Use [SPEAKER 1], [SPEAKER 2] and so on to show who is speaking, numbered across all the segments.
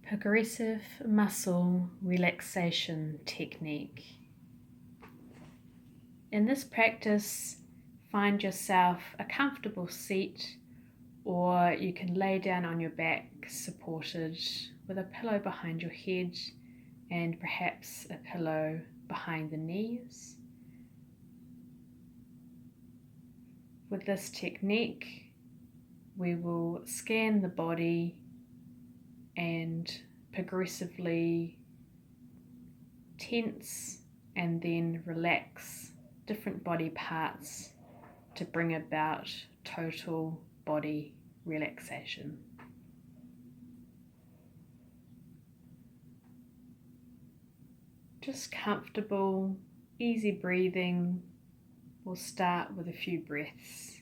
[SPEAKER 1] Progressive muscle relaxation technique. In this practice, find yourself a comfortable seat, or you can lay down on your back supported with a pillow behind your head and perhaps a pillow behind the knees. With this technique, we will scan the body and progressively tense and then relax different body parts to bring about total body relaxation. Just comfortable, easy breathing. We'll start with a few breaths.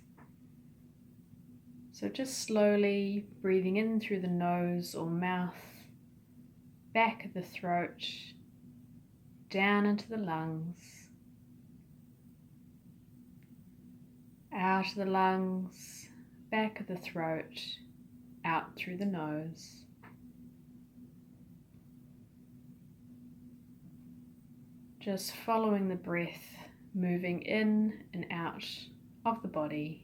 [SPEAKER 1] So just slowly breathing in through the nose or mouth, back of the throat, down into the lungs, out of the lungs, back of the throat, out through the nose. Just following the breath, moving in and out of the body.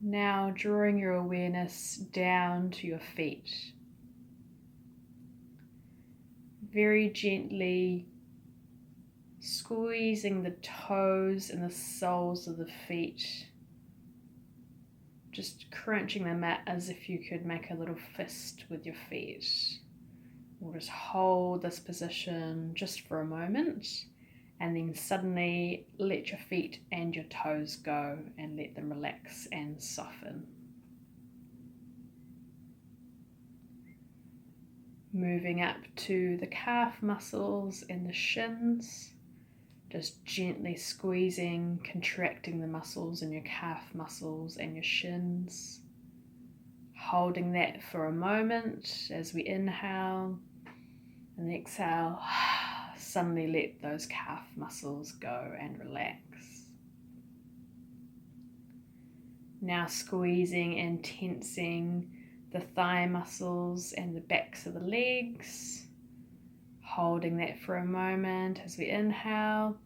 [SPEAKER 1] Now drawing your awareness down to your feet. Very gently squeezing the toes and the soles of the feet. Just crunching them out as if you could make a little fist with your feet. We'll just hold this position just for a moment, and then suddenly let your feet and your toes go and let them relax and soften. Moving up to the calf muscles and the shins, just gently squeezing, contracting the muscles in your calf muscles and your shins. Holding that for a moment as we inhale, and exhale. Suddenly let those calf muscles go and relax. Now squeezing and tensing the thigh muscles and the backs of the legs. Holding that for a moment as we inhale.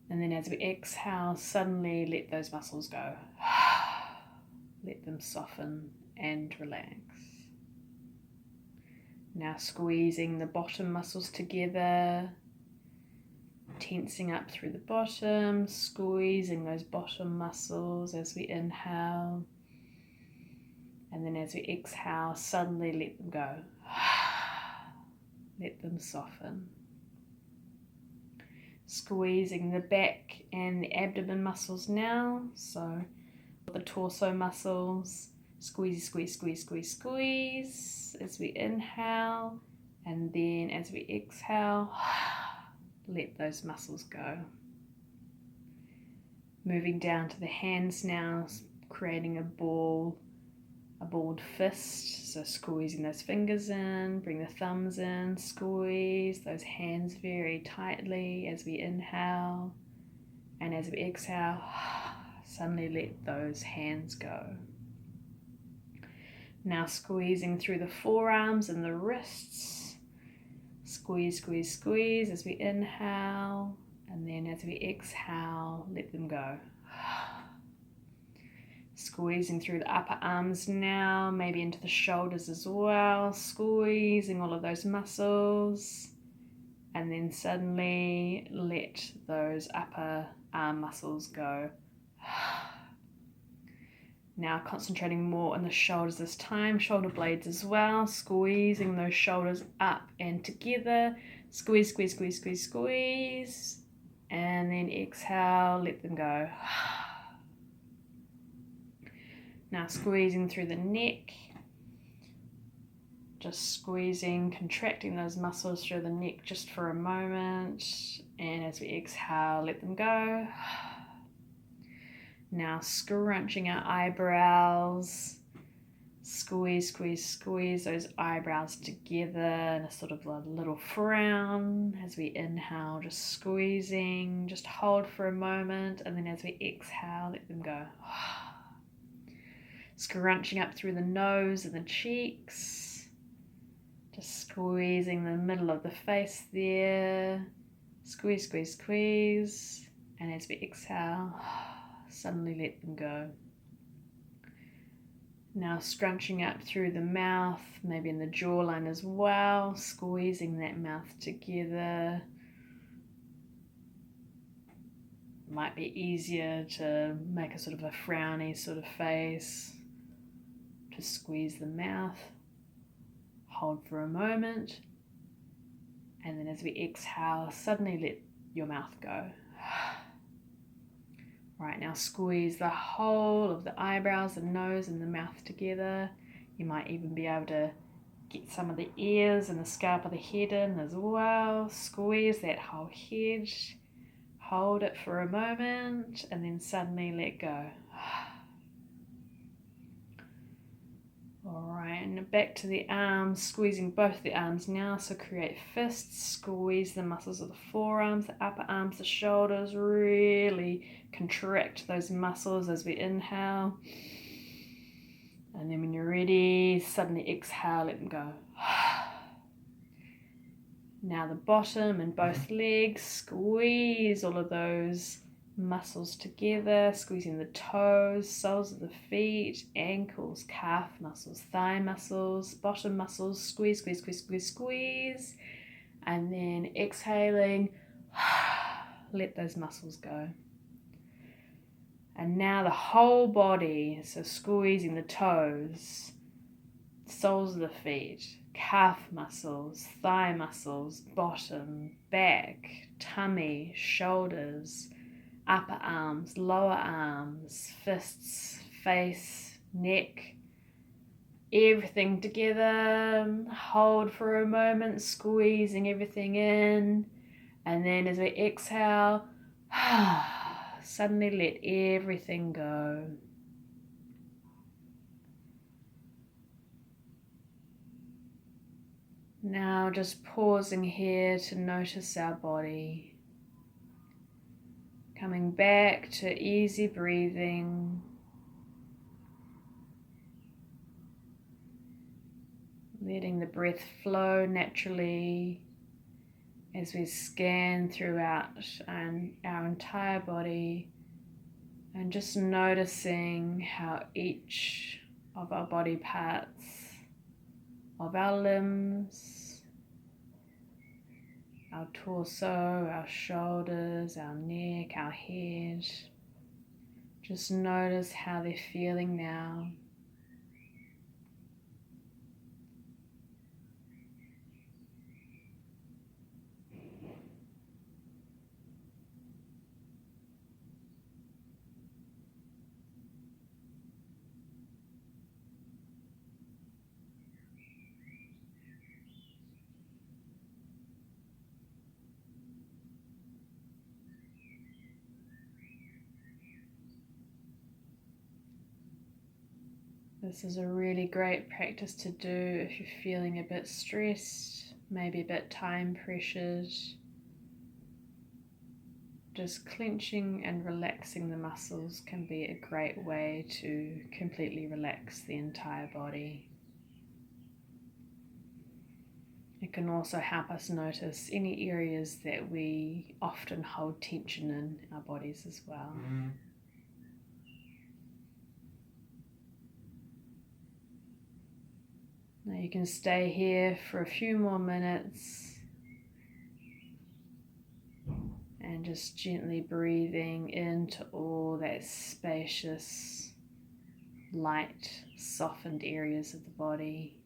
[SPEAKER 1] And then as we exhale, suddenly let those muscles go. Let them soften and relax. Now squeezing the bottom muscles together, tensing up through the bottom, squeezing those bottom muscles as we inhale. And then as we exhale, suddenly let them go. Let them soften. Squeezing the back and the abdomen muscles now, so the torso muscles. Squeeze, squeeze, squeeze, squeeze, squeeze as we inhale, and then as we exhale, let those muscles go. Moving down to the hands now, creating a balled fist, so squeezing those fingers in, bring the thumbs in, squeeze those hands very tightly as we inhale, and as we exhale, suddenly let those hands go. Now squeezing through the forearms and the wrists. Squeeze, squeeze, squeeze as we inhale, and then as we exhale, let them go. Squeezing through the upper arms now, maybe into the shoulders as well. Squeezing all of those muscles, and then suddenly let those upper arm muscles go. Now concentrating more on the shoulders this time, shoulder blades as well, squeezing those shoulders up and together, squeeze, squeeze, squeeze, squeeze, squeeze, and then exhale, let them go. Now squeezing through the neck, Just squeezing, contracting those muscles through the neck just for a moment. And as we exhale, let them go. Now scrunching our eyebrows. Squeeze, squeeze, squeeze those eyebrows together in a sort of a little frown. As we inhale, just squeezing, just hold for a moment, and then as we exhale, let them go. Scrunching up through the nose and the cheeks. Just squeezing the middle of the face there. Squeeze, squeeze, squeeze. And as we exhale, suddenly let them go. Now scrunching up through the mouth, maybe in the jawline as well, squeezing that mouth together. Might be easier to make a sort of a frowny sort of face. Just squeeze the mouth, hold for a moment, and then as we exhale, suddenly let your mouth go. Right, now squeeze the whole of the eyebrows, the nose and the mouth together. You might even be able to get some of the ears and the scalp of the head in as well. Squeeze that whole head. Hold it for a moment and then suddenly let go. Alright, and back to the arms, squeezing both the arms now, so create fists, squeeze the muscles of the forearms, the upper arms, the shoulders, really contract those muscles as we inhale. And then when you're ready, suddenly exhale, let them go. Now the bottom and both legs, squeeze all of those muscles together, squeezing the toes, soles of the feet, ankles, calf muscles, thigh muscles, bottom muscles, squeeze, squeeze, squeeze, squeeze, squeeze, and then exhaling, let those muscles go. And now the whole body, so squeezing the toes, soles of the feet, calf muscles, thigh muscles, bottom, back, tummy, shoulders, upper arms, lower arms, fists, face, neck, everything together. Hold for a moment, squeezing everything in, and then as we exhale, suddenly let everything go. Now just pausing here to notice our body. Coming back to easy breathing. Letting the breath flow naturally as we scan throughout our entire body, and just noticing how each of our body parts, of our limbs, our torso, our shoulders, our neck, our head, just notice how they're feeling now. This is a really great practice to do if you're feeling a bit stressed, maybe a bit time pressured. Just clenching and relaxing the muscles can be a great way to completely relax the entire body. It can also help us notice any areas that we often hold tension in our bodies as well. Now you can stay here for a few more minutes and just gently breathing into all that spacious, light, softened areas of the body.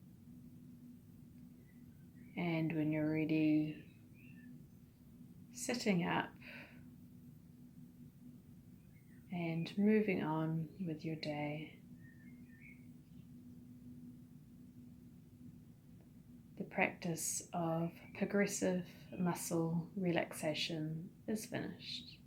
[SPEAKER 1] And when you're ready, sitting up and moving on with your day. practice of progressive muscle relaxation is finished.